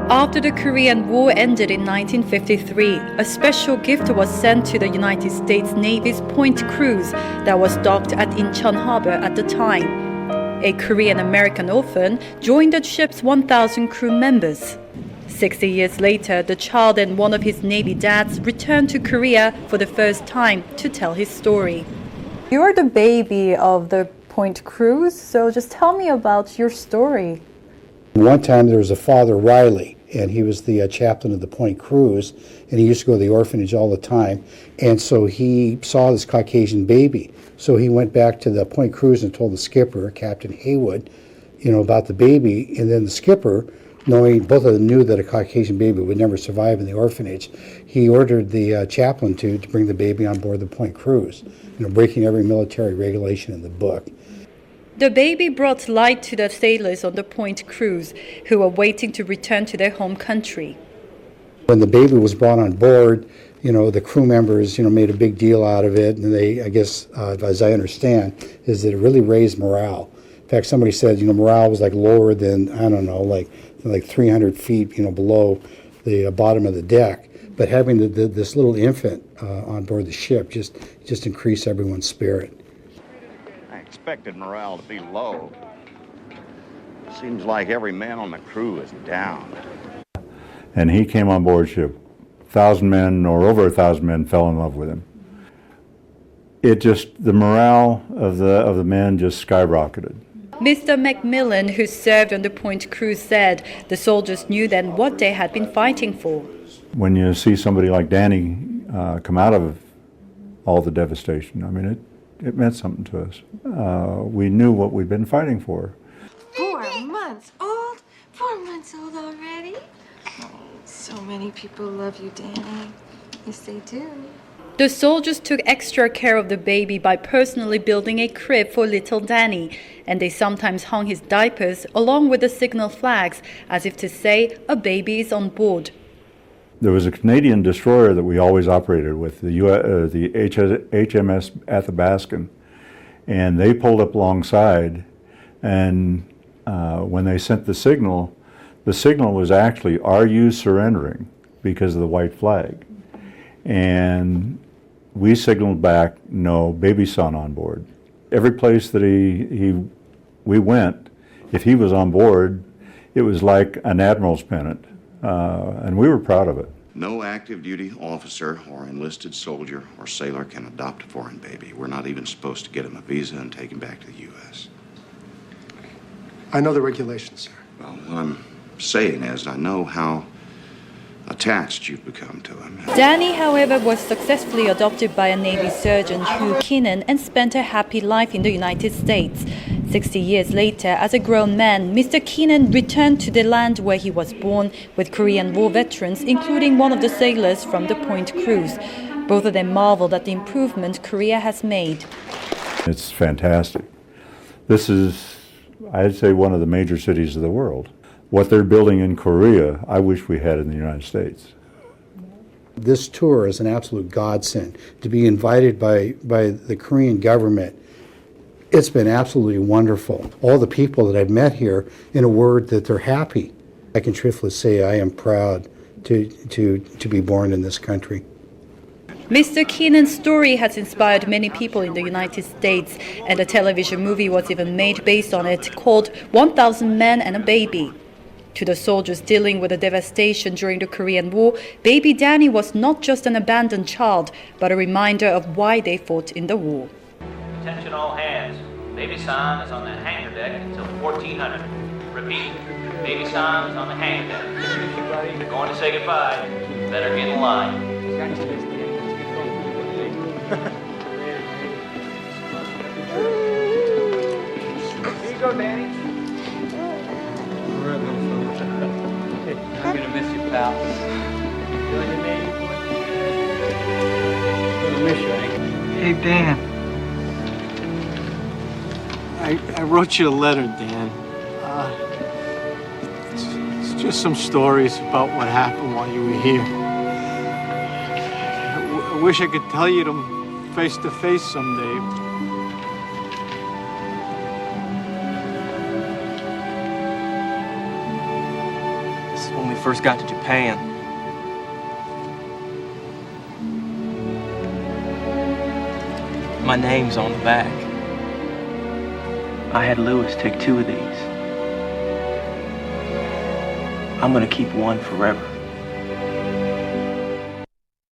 After the Korean War ended in 1953, a special gift was sent to the United States Navy's Point cruise that was docked at Incheon Harbor at the time. A Korean-American orphan joined the ship's 1,000 crew members. 60 years later, the child and one of his Navy dads returned to Korea for the first time to tell his story. You're the baby of the Point cruise, so just tell me about your story. One time there was a Father Riley, and he was the chaplain of the Point cruise, and he used to go to the orphanage all the time, and so he saw this Caucasian baby. So he went back to the Point cruise and told the skipper, Captain Haywood, about the baby, and then the skipper, knowing both of them knew that a Caucasian baby would never survive in the orphanage, he ordered the chaplain to bring the baby on board the Point cruise, breaking every military regulation in the book. The baby brought light to the sailors on the Point cruise who were waiting to return to their home country. When the baby was brought on board, the crew members, made a big deal out of it, and they, I guess, as I understand, is that it really raised morale. In fact, somebody said, morale was like lower than, I don't know, like 300 feet, below the bottom of the deck. But having this little infant on board the ship just increased everyone's spirit. I expected morale to be low. Seems like every man on the crew is down. And he came on board ship. 1,000 men, or over 1,000 men, fell in love with him. The morale of the men just skyrocketed. Mr. McMillan, who served on the Point cruise, said the soldiers knew then what they had been fighting for. When you see somebody like Danny come out of all the devastation, I mean, it meant something to us. We knew what we'd been fighting for. 4 months old? 4 months old already? Oh, so many people love you, Danny. Yes, they do. The soldiers took extra care of the baby by personally building a crib for little Danny, and they sometimes hung his diapers along with the signal flags, as if to say, a baby is on board. There was a Canadian destroyer that we always operated with, the HMS Athabascan, and they pulled up alongside, and when they sent the signal was actually, "Are you surrendering?" because of the white flag. And we signaled back, "No, baby son on board." Every place that we went, if he was on board, it was like an admiral's pennant. And we were proud of it. No active duty officer or enlisted soldier or sailor can adopt a foreign baby. We're not even supposed to get him a visa and take him back to the U.S. I know the regulations, sir. Well, what I'm saying is I know how attached you've become to him. Danny, however, was successfully adopted by a Navy surgeon, Hugh Keenan, and spent a happy life in the United States. 60 years later, as a grown man, Mr. Keenan returned to the land where he was born with Korean War veterans, including one of the sailors from the Point cruise. Both of them marveled at the improvement Korea has made. It's fantastic. This is, I'd say, one of the major cities of the world. What they're building in Korea, I wish we had in the United States. This tour is an absolute godsend. To be invited by the Korean government, it's been absolutely wonderful. All the people that I've met here, in a word, that they're happy. I can truthfully say I am proud to be born in this country. Mr. Keenan's story has inspired many people in the United States, and a television movie was even made based on it called 1,000 Men and a Baby. To the soldiers dealing with the devastation during the Korean War, baby Danny was not just an abandoned child, but a reminder of why they fought in the war. Attention all hands. Baby San is on the hangar deck until 1400. Repeat, Baby San is on the hangar deck. If you're going to say goodbye, better get in line. Here you go, Danny. I'm gonna miss you, pal. Feeling the name? Gonna miss you. Hey, Dan. I wrote you a letter, Dan. It's just some stories about what happened while you were here. I wish I could tell you them face to face someday. when we first got to Japan. My name's on the back. I had Lewis take 2 of these. I'm gonna keep one forever.